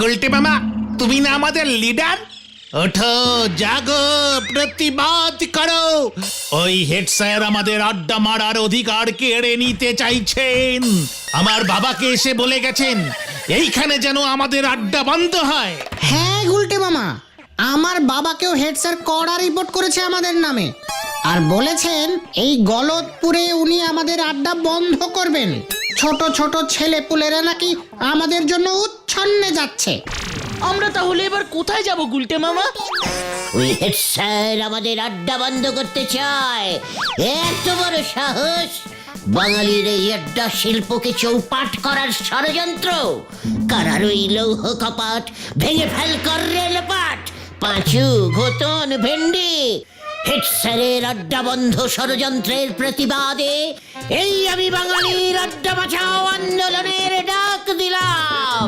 গুলটে মামা, তুমি না আমাদের লিডার? ওঠো, জাগো, প্রতিবাদ করো। ওই হেড স্যার আমাদের আড্ডা মারার অধিকার কেড়ে নিতে চাইছেন। আমার বাবাকে এসে বলে গেছেন এইখানে যেন আমাদের আড্ডা বন্ধ হয়। হ্যাঁ গুলটে মামা, আমার বাবাকেও হেড স্যার কড়া রিপোর্ট করেছে আমাদের নামে, আর বলেছেন এই গলতপুরে উনি আমাদের আড্ডা বন্ধ করবেন। ছোট ছোট ছেলে পুলেরা নাকি আমাদের জন্য উচ্ছন্নে যাচ্ছে। আমরা তাহলে এবার কোথায় যাব গুলটে মামা? ওই হেড স্যার আমাদের আড্ডা বন্ধ করতে চায়, এত বড় সাহস! বাঙালির এই আড্ডা শিল্পকে চৌপাট করার ষড়যন্ত্র। কারার ওই লৌহ কপাট ভেঙে ফেল কর রেলপাট। পাঁচু, ঘোতন, ভেন্ডি, হেড স্যারের আড্ডা বন্ধ ষড়যন্ত্রের প্রতিবাদে এই আমি বাঙালির আড্ডা বাঁচাও আন্দোলনের ডাক দিলাম।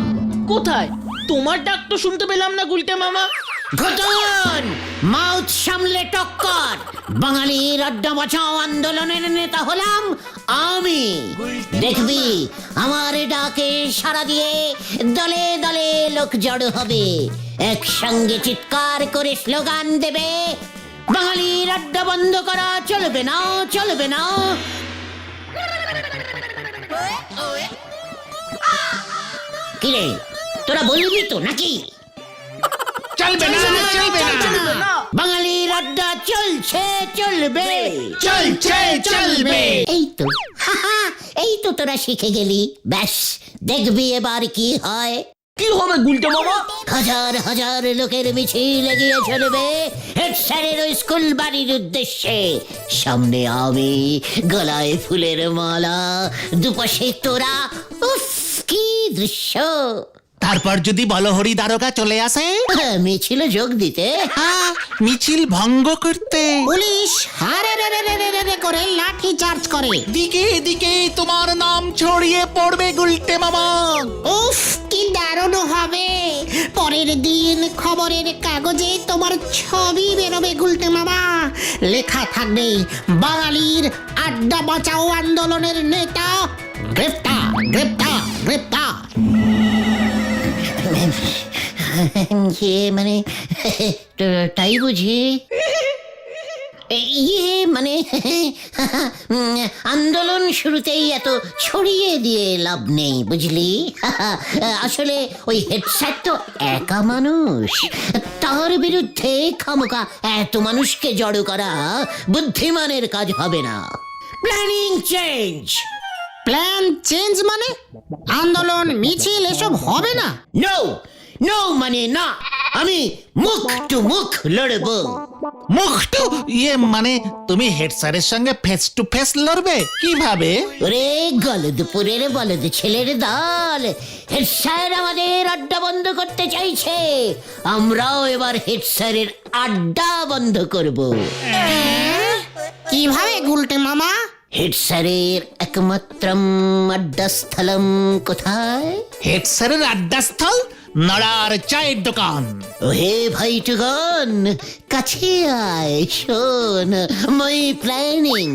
কোথায়? তোমার ডাক তো শুনতে পেলাম না গুলটে মামা। ঘটন, মাউথ সামলে টক্কর। বাঙালির আড্ডা বাঁচাও আন্দোলনের নেতা হলাম আমি। দেখবি আমার ডাকে সাড়া দিয়ে দলে দলে লোক জড়ো হবে, একসঙ্গে চিৎকার করে স্লোগান দেবে, বাঙালির আড্ডা বন্ধ করা চলবে না, চলবে না। কিরে, তোরা বলবি তো নাকি? চলবে না, চলবে না। বাঙালির আড্ডা চলছে, চলবে, চলছে, চলবে। এই তো এই তো তোরা শিখে গেলি। ব্যাস, দেখবি এবার কি হয়। কি হবে গুলটে মামা? হাজার হাজার লোকের মিছিল এগিয়ে চলবে হেড স্যারের ওই স্কুল বাড়ির উদ্দেশ্যে। সামনে আমি, গলায় ফুলের মালা, দুপাশে তোরা। উফ, কি দৃশ্য! তারপর যদি বলহরি দারোগা চলে আসে, মিছিলে যোগ দিতে। মিছিল ভঙ্গ করতে, পুলিশ হারে রে রে রে রে রে রে করে লাঠি চার্জ করে। দিকে দিকে তোমার নাম ছড়িয়ে পড়বে গুলটে মামা। উফ, কি দারুণ হবে! পরের দিন খবরের কাগজে তোমার ছবি বেরোবে গুলটে মামা। লেখা থাকবে বাঙালির আড্ডা বাঁচাও আন্দোলনের নেতা গ্রেপ্তার, গ্রেপ্তার, গ্রেপ্তার। মানে তাই বুঝি? মানে আন্দোলন শুরুতেই এত ছড়িয়ে দিয়ে লাভ নেই, বুঝলি? আসলে ওই হেড স্যার তো একা মানুষ, তার বিরুদ্ধে খামোকা এত মানুষকে জড়ো করা বুদ্ধিমানের কাজ হবে না। Planning change. প্ল্যান চেঞ্জ মানে আন্দোলন, মিছিল এসব হবে না? নো, নো মানে না। আমি মুখ টু মুখ লড়বো। মুখ টু মানে তুমি হেড স্যারের সঙ্গে ফেস টু ফেস লড়বে? কিভাবে? ওরে গলদপুরের বলদ ছেলের দল, হেড স্যার আমাদের আড্ডা বন্ধ করতে চাইছে, আমরাও এবার হেড স্যারের আড্ডা বন্ধ করব। কিভাবে গুলটে মামা? হেড স্যারের একমাত্রম আড্ডাস্থলম কোথায়? হেড স্যারের আড্ডাস্থল নড়ার চায়ের দোকান। ওহে ভাইটুগন, কাছে আয়, শোন মাই প্ল্যানিং।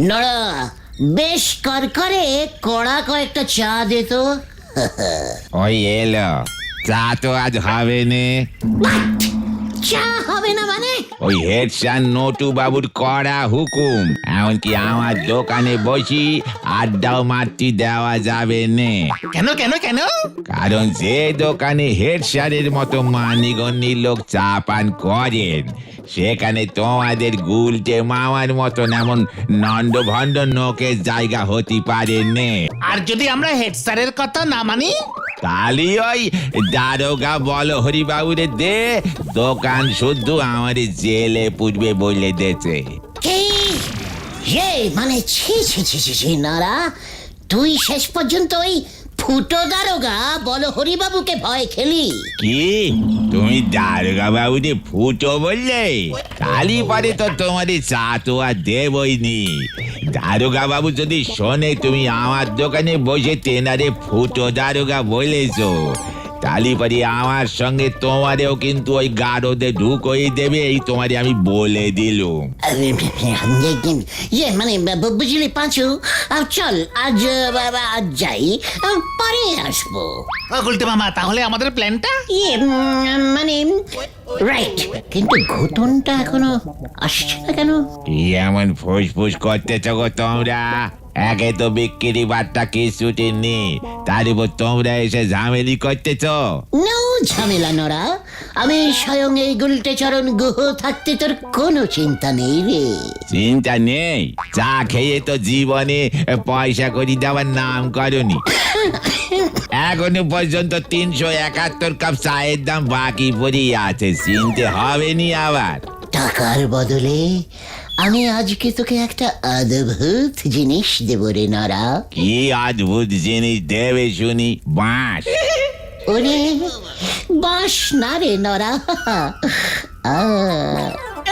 নড়া, বেশ করকরে কড়া কয়েকটা চা দে তো। ওই এলো, চা তো আজ হবে নে। চা হবে না মানে? ওই হেড স্যার নটু বাবুর কড়া হুকুম, এমনকি আমার দোকানে বসি আড্ডাও মারতে দেওয়া যাবে নে। কেন কেন কেন? কারণ যে দোকানে হেড স্যারের মতো মানিগণ্যি লোক চা পান করেন, সেখানে তোমাদের গুলটে মামার মতন এমন নন্ড ভণ্ড নোকের জায়গা হতে পারে নে। আর যদি আমরা হেড স্যারের কথা না মানি? তাহলে ওই দারোগা বলো হরিবাবুরে দে, দোকান শুদ্ধ আমার জেলে পুজবে বলে দেছে। কি? মানে ছি ছি ছি ছি ছি, নারা, তুই শেষ পর্যন্ত ওই ফুটো দারোগা বলো হরিবাবুকে ভয় খেলি? কি তুমি দারোগা বাবুরে ফুটো বললে? তালি পারে তো তোমাদের চা তো আর দেবই নি। দারোগা বাবু যদি শোনে তুমি আমার দোকানে বসে তেনারে ফুটো দারোগা বলেছো, তালিপরি আমার সঙ্গে তোমারেও কিন্তু ওই গারদে ঢুকোই দেবে, এই তোমারে আমি বলে দিলুম। মানে বুঝলি পাঁচু, চল আজ আজ যাই, পরে আসবো। ও গুলটে মামা, তাহলে আমাদের প্ল্যানটা? মানে রাইট, কিন্তু ঘটনটা এখনো আসছে না কেন? কি এমন ফুসফুস করতেছ গো তোমরা? একে তো বিক্রি বার্তা কিছুটি নেই, তার উপর তোমরা এসে ঝামেলি করতেছ। নো ঝামেলা নরা, আমি স্বয়ং এই গুলটে চরণ গুহ থাকতে তোর কোনো চিন্তা নেই রে। চিন্তা নেই? চা খেয়ে তো জীবনে পয়সা করি দেওয়ার নাম করনি। এখনো পর্যন্ত 371 কাপ চায়ের দাম বাকি পড়ে আছে, চিনতে হবে নি আবার। টাকার বদলে আমি আজকে তোকে একটা অদ্ভুত জিনিস দেব রে নরা। কি অদ্ভুত জিনিস দেবে শুনি? বাঁশ? ওরে বাস না রে নরা,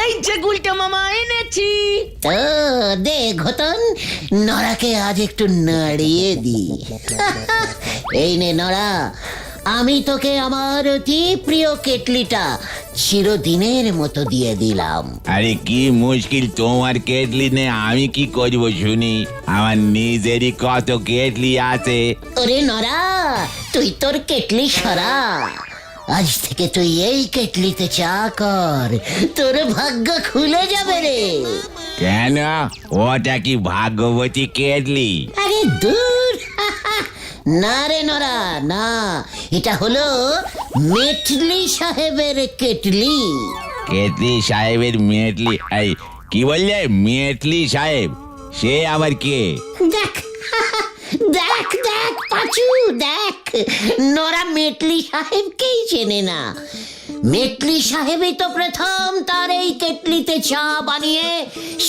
এই যে গুলটে মামা এনেছি। ও দে ঘটন, নরাকে আজ একটু নাড়িয়ে দি। এই নে নরা, আমি তোকে আমার অতি প্রিয় কেটলিটা চিরদিনের মতো দিয়ে দিলাম। আরে কি মুশকিল, তোমার কেটলি নে আমি কি করবো শুনি? আমার নিজেরই কত কেটলি আছে। ওরে নরা, তুই তোর কেটলি সরা, আজ থেকে তুই এই কেটলিতে চা কর, তোর ভাগ্য খুলে যাবে রে। কেন, ওটা কি ভাগ্যবতী কেটলি? আরে দূর, না রে নরা না, এটা হলো মেটলি সাহেবের কেটলি। কেটলি সাহেবের মেটলি? এই কি বললে? মেটলি সাহেব সে আবার কে? দেখ দেখ দেখ পাঁচু, দেখ নরা মেটলি সাহেবকেই চেনে না। মেটলি সাহেবই তো প্রথম তার এই কেটলিতে চা বানিয়ে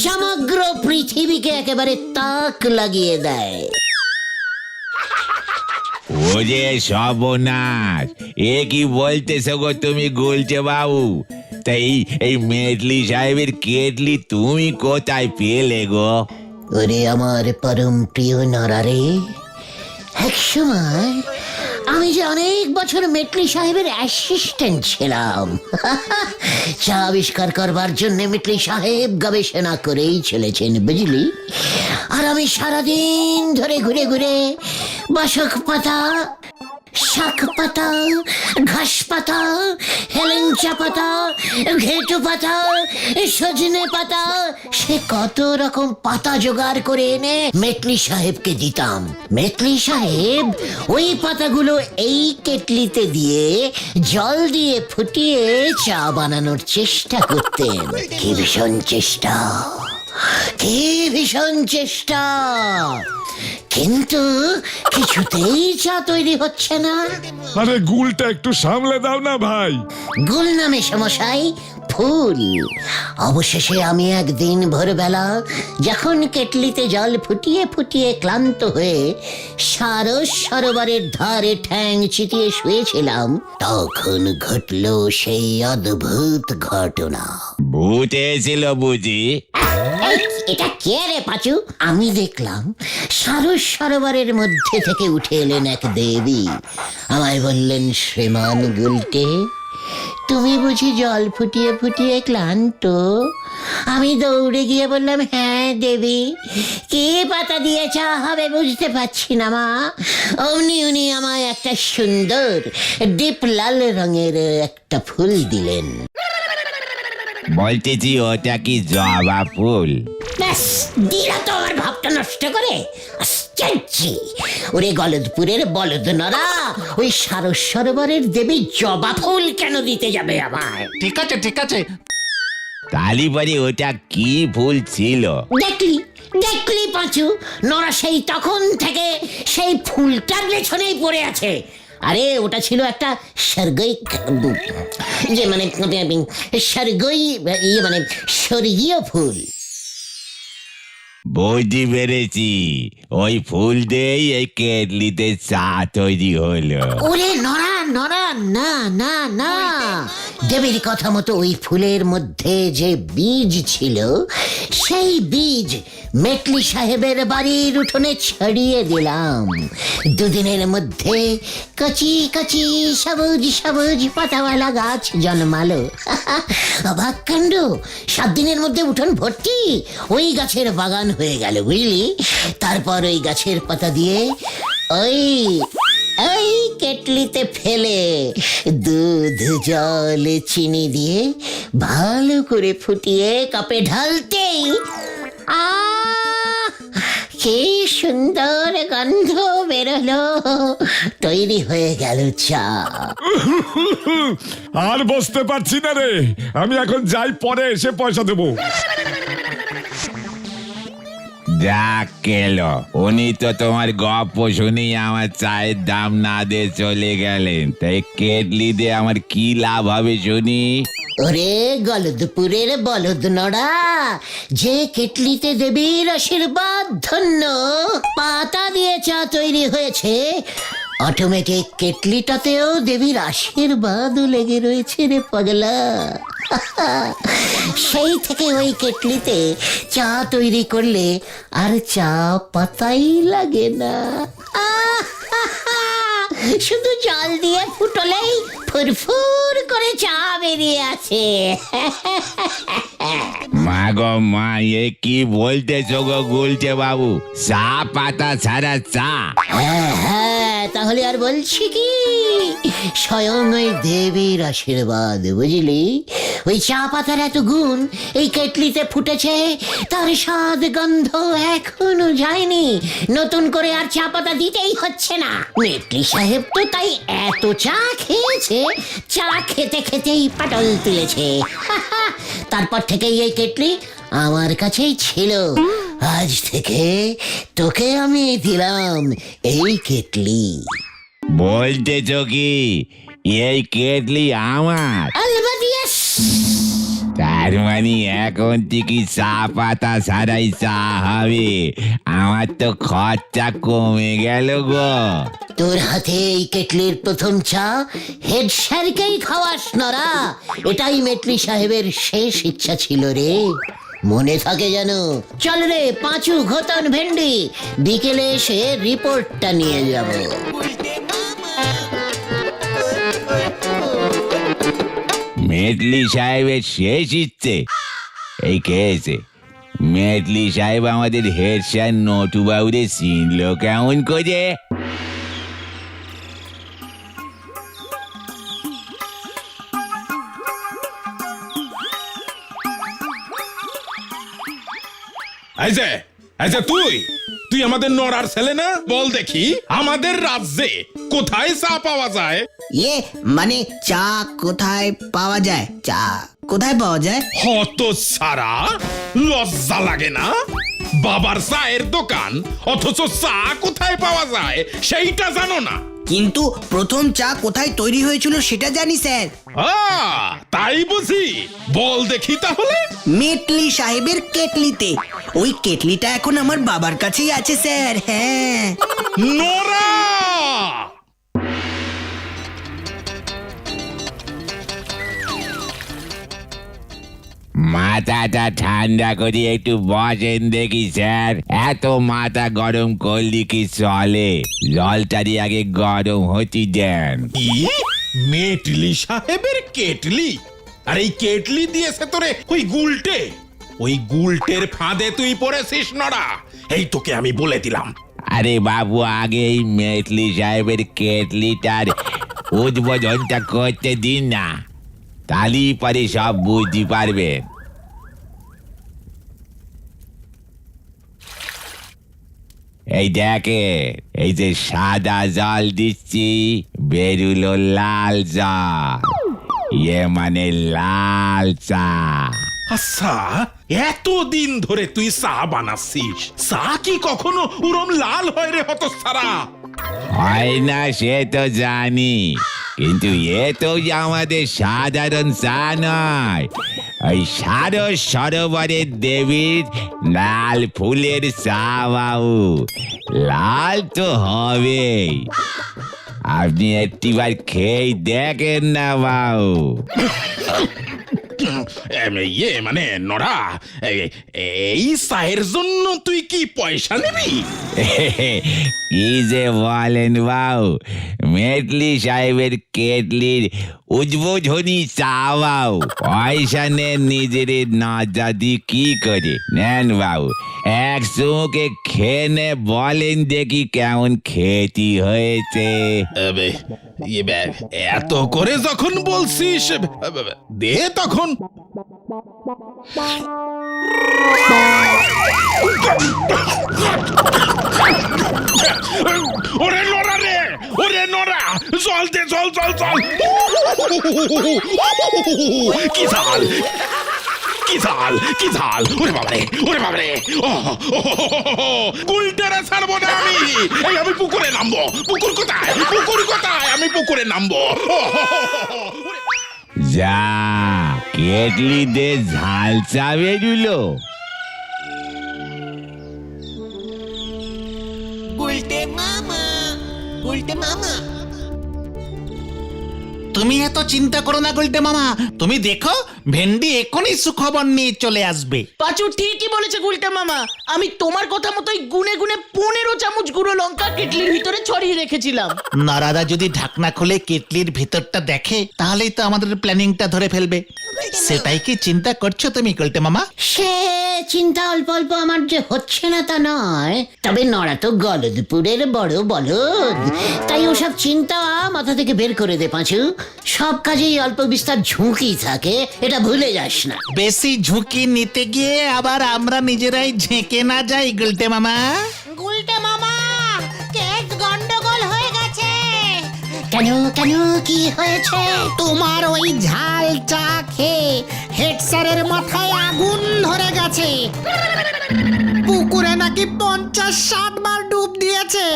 সমগ্র পৃথিবীকে একেবারে তাক লাগিয়ে দেয়। ওরে সর্বনাশ, এ কি বলতেছো গো তুমি গুলছে বাবু? তাই এই মেটলি সাহেবের কেটলি তুমি কোথায় পেলে গো? ওরে আমার পরম প্রিয় নরারে, এক সময় আমি যে অনেক বছর মেটলি সাহেবের অ্যাসিস্ট্যান্ট ছিলাম। চা আবিষ্কার করবার জন্য মেটলি সাহেব গবেষণা করেই চলেছেন বুঝলি। আর আমি সারাদিন ধরে ঘুরে ঘুরে বাসক পাতা, শাক পাতা, ঘাস পাতা, হেলেঞ্চা পাতা, ঘেটু পাতা, সজনে পাতা, সে কত রকম পাতা জোগাড় করে এনে মেটলি সাহেবকে দিতাম। মেটলি সাহেব ওই পাতাগুলো এই কেটলিতে দিয়ে জল দিয়ে ফুটিয়ে চা বানানোর চেষ্টা করতেন। কি ভীষণ চেষ্টা, কি ভীষণ চেষ্টা, কিন্তু কিছুতেই চা তৈরি হচ্ছে না। আরে গুলটা একটু সামলে দাও না ভাই। গুল নামে সমস্যাই ফুল। অবশেষে আমি একদিন ভোরবেলা যখন কেটলিতে জল ফুটিয়ে ফুটিয়ে ক্লান্ত হয়ে সারস সরোবরের ধারে ঠ্যাং চিতিয়ে শুয়েছিলাম, তখন ঘটল সেই অদ্ভুত ঘটনা। ভূত এসেছিল বুঝি? এই, এটা কে রে পাঁচু? আমি দেখলাম সারস সরোবরের মধ্যে থেকে উঠে এলেন এক দেবী। আমায় বললেন, শ্রীমান গুলটে, তুমি বুঝি জল ফুটিয়ে ফুটিয়ে ক্লান্ত? আমি দৌড়ে গিয়ে বললাম, হ্যাঁ দেবী, কি পাতা দিয়ে চা হবে বুঝতে পারছি না মা। অমনি উনি আমায় একটা সুন্দর ডিপ লাল রঙের একটা ফুল দিলেন। বলতেছি ওটা কি জবা ফুল? ব্যাস দিলা তো আমার ভাবটা নষ্ট করে। আশ্চর্য! ওরে গলদপুরের বলদ নরা, ওই সারস সরোবরের দেবী জবা ফুল কেন দিতে যাবে আমায়? ঠিক আছে ঠিক আছে, তালিপরি ওটা কি ফুল ছিল? দেখলি দেখলি পাঁচু, নরা সেই তখন থেকে সেই ফুলটার পেছনেই পড়ে আছে। আরে ওটা ছিল একটা স্বর্গীয়, যে মানে স্বর্গীয়, মানে স্বর্গীয় ফুল। বুঝতে পেরেছি, ওই ফুল দিয়েই এই কেটলিতে চা তৈরি হলো। ওরে নরা নরা, না না না, দেবীর কথা মতো ওই ফুলের মধ্যে যে বীজ ছিল সেই বীজ মেটলি সাহেবের বাড়ির উঠোনে ছড়িয়ে দিলাম। দুদিনের মধ্যে কচি কচি সবুজ সবুজ পাতাওয়ালা গাছ জন্মালো। অবাক কাণ্ড, 7 দিনের মধ্যে উঠোন ভর্তি ওই গাছের বাগান হয়ে গেল বুঝলি। তারপর ওই গাছের পাতা দিয়ে ওই ওই কেটলিতে ফেলে দুধ জল চিনি দিয়ে ভালো করে ফুটিয়ে কাপে ঢালতেই কি সুন্দর গন্ধ বেরোলো, তৈরি হয়ে গেল চা। আর বসতে পারছি না রে, আমি এখন যাই, পরে এসে পয়সা দেবো। যাক কেলো, উনি তো তোমার গপ্প শুনি আমার চায়ের দাম না দিয়ে চলে গেলেন, তাই কেটলি দিয়ে আমার কি লাভ হবে শুনি? ওরে গলদপুরের বলদ নড়া, যে কেটলিতে দেবীর আশীর্বাদ ধন্য পাতা দিয়ে চা তৈরি হয়েছে, অটোমেটিক কেটলিটাতেও দেবীর আশীর্বাদ লেগে রয়েছে রে পাগলা। সেই থেকে ওই কেটলিতে চা তৈরি করলে আর চা পাতাই লাগে না। শুধু জল দিয়ে ফুটলেই ফুরফুর করে চা বেরিয়ে আসে। মা গো মা, এ কি বলতেছো গো গুলটে বাবু? চা পাতা ছাড়া চা? হ্যাঁ, তাহলে আর বলছি কি, স্বয়ং ওই দেবীর আশীর্বাদ বুঝলি। ওই চা পাতার এত গুণ এই কেটলিতে ফুটেছে, তার স্বাদ গন্ধ এখনো যায়নি, নতুন করে আর চা পাতা দিতেই হচ্ছে না। মেটলি সাহেব তো তাই এত চা খেয়েছে, চা খেতে খেতেই পাটল তুলেছে। তারপর থেকেই এই কেটলি আমার কাছেই ছিল। আজ থেকে তোকে আমি দিলাম এই কেটলি। বলতেছো কি এই কেটলি আমার? আলবাত ইয়েস। তার মানে এখন থেকে চা পাতা ছাড়াই চা হবে? আমার তো খরচা কমে গেল গো। তোর হাতে এই কেটলির প্রথম চা হেড স্যারকেই খাওয়াস নরা, এটাই মেটলি সাহেবের শেষ ইচ্ছা ছিল রে, মনে থাকে যেন। চল রে পাঁচু, ঘোতন, ভেন্ডি, বিকেলে এসে রিপোর্টটা নিয়ে যাব। মেটলি সাহেবের শেষ ইচ্ছে? এই কেছে মেটলি সাহেব আমাদের হেড স্যার নটু বাবুরে চিনলো কেমন করে? এই যে তুই আমাদের নড়ার ছেলে না? বল দেখি আমাদের রাজ্যে কোথায় চা পাওয়া যায়? ইয়ে মানে চা কোথায় পাওয়া যায়? চা কোথায় পাওয়া যায়? হত সারা, লজ্জা লাগে না? বাবার চায়ের দোকান, অথচ চা কোথায় পাওয়া যায় সেইটা জানো না? কিন্তু প্রথম চা কোথায় তৈরি হয়েছিল সেটা জানি স্যার। তাই বুঝি? বল দেখি তাহলে। মেটলি সাহেবের কেটলিতে। ওই কেটলিটা এখন আমার বাবার কাছেই আছে স্যার। হ্যাঁ। নোরা! মাথাটা ঠান্ডা করে একটু বসেন দেখি স্যার। এত মাথা গরম করলি কি চলে? জলটারি আগে গরম হতে দেন। কি? মেটলি সাহেবের কেটলি? আর এই কেটলি দিয়েছে তোরে ওই গুলটে? ওই গুলটের ফাঁদে তুই পড়েছিস নড়া, এই তোকে আমি বলে দিলাম। আরে বাবু, আগে এই মেটলি সাহেবের কেটলিটার উদ্বোধনটা করতে দিন না, তাহলেই পরে সব বুঝতে পারবেন। এই দেখে, এই যে সাদা জল দিচ্ছি, বেরুলো লাল জল, ইয়ে মানে লাল চা। আচ্ছা, এতদিন ধরে তুই চা বানাচ্ছিস, চা কি কখনো উরম লাল হয় রে হতচ্ছাড়া? হয় না সে তো জানি, কিন্তু এ তো আমাদের সাধারণ চা নয়, ওই সারস সরোবরের দেবীর লাল ফুলের চা বাবু। লাল তো হবেই। আপনি একটিবার খেয়ে দেখেন না বাবু। ইয়ে মানে নড়া, এই চায়ের জন্য তুই কি পয়সা নিবি? কি যে বলেন বাবু, মেটলি সাহেবের কেটলির উদ্বোধনী চা বাবু, পয়সা নেন নিজের না জাতি কি করে নেন বাবু, এক চুমুকে খেয়ে নে বলেন দেখি কেমন খেতি হয়েছে। এত করে যখন বলছিস দে তখন। ওরে নড়া রে, ওরে নড়া, জল দে, জল জল জল। কি ঝাল, কি ঝাল, কি ঝাল, ওরে বাবারে, ওরে বাবারে, গুলটারে ছাড়বো না আমি। এই আমি পুকুরে নামবো। পুকুর কোথায়, পুকুর কোথায়, আমি পুকুরে নামবো। যা কেটলিতে ঝাল চা বেরুলো। তুমি এত চিন্তা করো না গুলটে মামা, তুমি দেখো ভেন্ডি এখনই সুখবর নিয়ে চলে আসবে। পাঁচু ঠিকই বলেছে গুলটে মামা, আমি তোমার কথা মতোই গুনে গুনে 15 চামচ গুঁড়ো লঙ্কা কেটলির ভিতরে ছড়িয়ে রেখেছিলাম। নারাদা যদি ঢাকনা খুলে কেটলির ভিতরটা দেখে তাহলেই তো আমাদের প্ল্যানিংটা ধরে ফেলবে। সেটাই কি চিন্তা করছো তুমি গুলটে মামা? সে চিন্তা অল্প অল্প আমার যে হচ্ছে না তা নয়, তবে নড়া তো গলদপুরের বড় বলদ, তাই ওসব চিন্তা মাথা থেকে বের করে দে পাঁচু। সব কাজেই অল্প বিস্তার ঝুঁকি থাকে, এটা ভুলে যাস না। বেশি ঝুঁকি নিতে গিয়ে আবার আমরা নিজেরাই ঝেঁকে না যাই গুলটে মামা। গুলটে মামা, কেক গন্ডগোল হয়ে গেছে। কেন কেন কি হয়েছে? তোমার ওই ঝাল চা খেয়ে হেড স্যারের মাথায় আগুন ধরে গেছে। পুকুরে নাকি 50-60 বার ডুব দিয়েছে।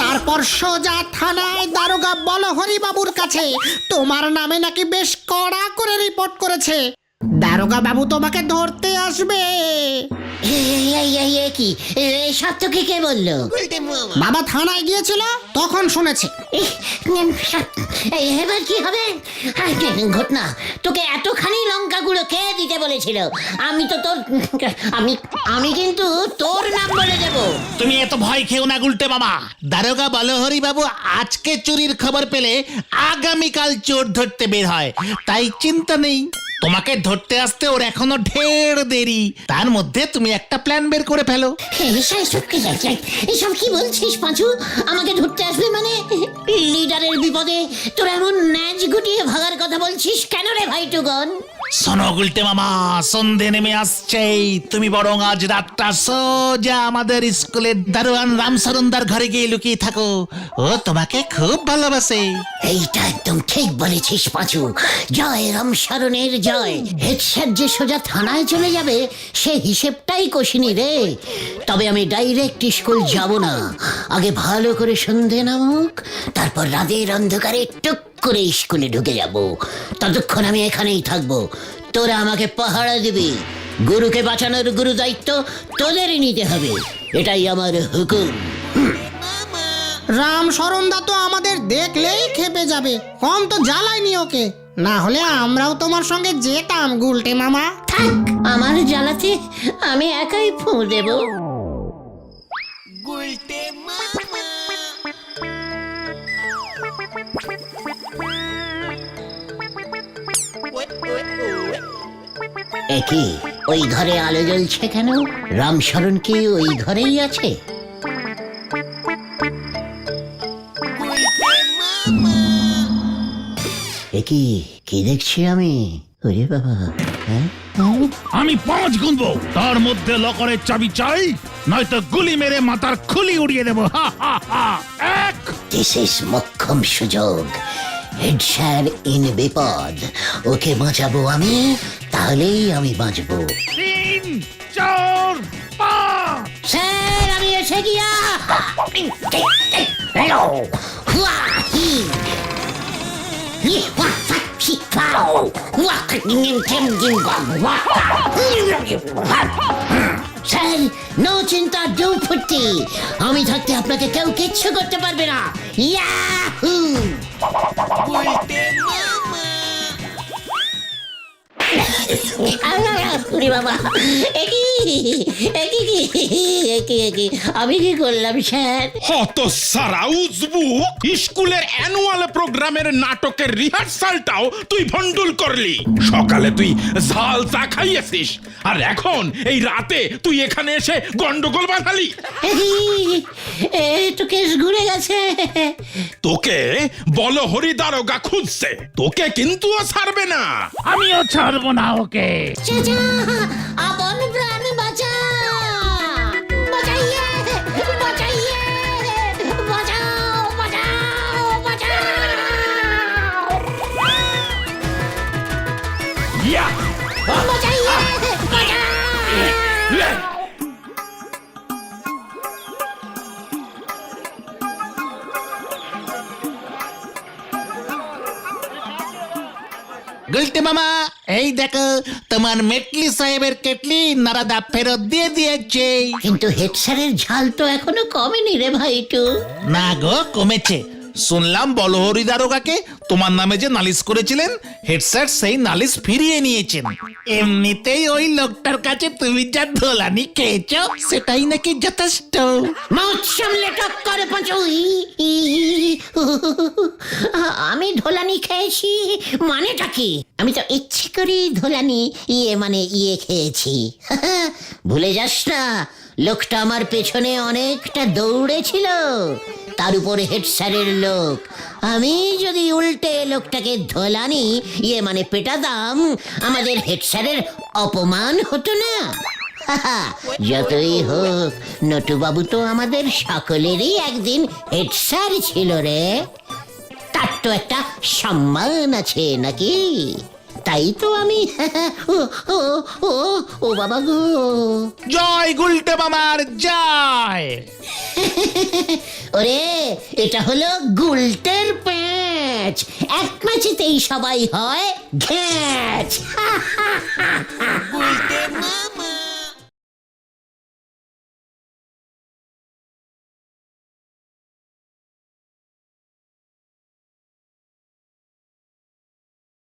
তারপর সোজা থানায় দারোগা বলহরি বাবুর কাছে তোমার নামে নাকি বেশ কড়া করে রিপোর্ট করেছে। দারোগা বাবু তোমাকে ধরতে আসবে। কি সব তোকে কে বললো? বাবা থানায় গিয়েছিল, তখন শুনেছে। এবার কি হবে? ঘটনা, তোকে এতখানি লঙ্কা গুঁড়ো কে দিতে বলেছিল? আমি তো তোর আমি কিন্তু তোর নাম বলে দেব। তুমি এত ভয় খেও না গুলটে মামা, দারোগা বলহরি বাবু আজকে চুরির খবর পেলে আগামীকাল চোর ধরতে বের হয়, তাই চিন্তা নেই। তোমাকে ধরতে আসতে ওর এখনো ঢের দেরি, তার মধ্যে তুমি একটা প্ল্যান বের করে ফেলো। এসব কি বলছিস পাঁচু? আমাকে ধরতে আসবে মানে? লিডারের বিপদে তোর এমন ন্যাজ গুটিয়ে ভাগার কথা বলছিস কেন রে ভাইটুগন? শোনো গুলটে মামা, সন্ধে নেমে আসছেই, তুমি বরং আজ রাতটা সোজা আমাদের স্কুলের দারোয়ান রামশরণদার ঘরে গিয়ে লুকিয়ে থাকো, ও তোমাকে খুব ভালোবাসে। এইটা একদম ঠিক বলেছিস পাঁচু, জয় রামশরণের জয়। হেড স্যার যে সোজা থানায় চলে যাবে সে হিসেবটাই কষিনি রে। তবে আমি ডাইরেক্ট স্কুল যাব না, আগে ভালো করে সন্ধে নামুক, তারপর রাতের অন্ধকারে টুক করে স্কুলে ঢুকে যাব। ততক্ষণ আমি এখানেই থাকবো, তোরা আমাকে পাহারা দিবি। গুরুকে বাঁচানোর গুরু দায়িত্ব তোদেরই নিতে হবে, এটাই আমার হুকুম। রাম শরণদা তো আমাদের দেখলেই খেপে যাবে, কম তো জ্বালায়নি ওকে। না হলে আমরাও তোমার সঙ্গে যেতাম গুলটে মামা। থাক, আমার জ্বালাতে আমি একাই ফুঁ দেব। একই ওই ঘরে আলো জ্বলছে কেন? রামশরণ কি ওই ঘরেই আছে? একই কি দেখছি আমি? ওরে বাবা, হ্যাঁ আমি 5 গুনবো, তার মধ্যে লকারের চাবি চাই, নয়তো গুলি মেরে মাথার খুলি উড়িয়ে দেবো। 1 দিস ইজ মোক্ষম সুযোগ। হেড স্যার ইন বিপদ, ওকে বাঁচাবো আমি, তাহলেই আমি বাঁচবো। 3 4 5 স্যার আমি এসে গিয়া। হ্যালো হুয়া হি হি হুয়া স্যার নো চিন্তা ডু ফুটি, আমি থাকতে আপনাকে কেউ কিচ্ছু করতে পারবে না। ইয়াহু! ওরে বাবা, আমি কি করলাম স্যার? হত সারা উজবুক, স্কুলের অ্যানুয়াল প্রোগ্রামের নাটকের রিহার্সালটাও তুই ভন্ডুল করলি। সকালে তুই ঝাল চা খাইয়েছিস, আর এখন এই রাতে তুই এখানে এসে গন্ডগোল বাঁধালি। তো কেস ঘুরে গেছে। তোকে বল হরি দারোগা খুঁজছে, তোকে কিন্তু ও ছাড়বে না। আমিও ছাড়বো না ওকে। চাচা, আপন প্রাণ বাঁচা, বাঁচাইয়ে, বাঁচাইয়ে, বাঁচাও, বাঁচাও, বাঁচাও। বাঁচাইয়ে, বাঁচাও। গুলটে মামা, এই দেখো তোমার মেটলি সাহেবের কেটলি নারাদা ফেরত দিয়ে দিয়েছে। কিন্তু হেড স্যারের ঝাল তো এখনো কমেনি রে ভাইটু। না গো, কমেছে। শুনলাম বলহরি দারোগাকে তোমার নামে যে নালিশ করেছিলেন, হেড স্যার সেই নালিশ ফিরিয়ে নিয়েছেন। এমনিতেই ওই লোকটার কাছে তুমি যা ধোলানি খেয়েছো সেটাই নাকি যথেষ্ট। মাউথ সামলে টক করে পাঁচু। আমি ধোলানি খেয়েছি মানেটা কি? আমি তো ইচ্ছে করে ধোলানি ইয়ে খেয়েছি। ভুলে যাস না, লোকটা আমার পেছনে অনেকটা দৌড়েছিল, তার উপরে হেড স্যারের লোক। আমি যদি উল্টে লোকটাকে ধোলানি পেটাতাম, আমাদের হেড স্যারের অপমান হতো না। যতই হোক, নটুবাবু তো আমাদের সকলেরই একদিন হেড স্যার ছিল রে, তার তো একটা সম্মান আছে নাকি? তাই তো আমি ও ও ও ও বাবা গো। জয় গুলটে মামার জয়। ওরে, এটা হলো গুলটের প্যাঁচ, এক ম্যাচেতেই সবাই হয় ঘ্যাচ।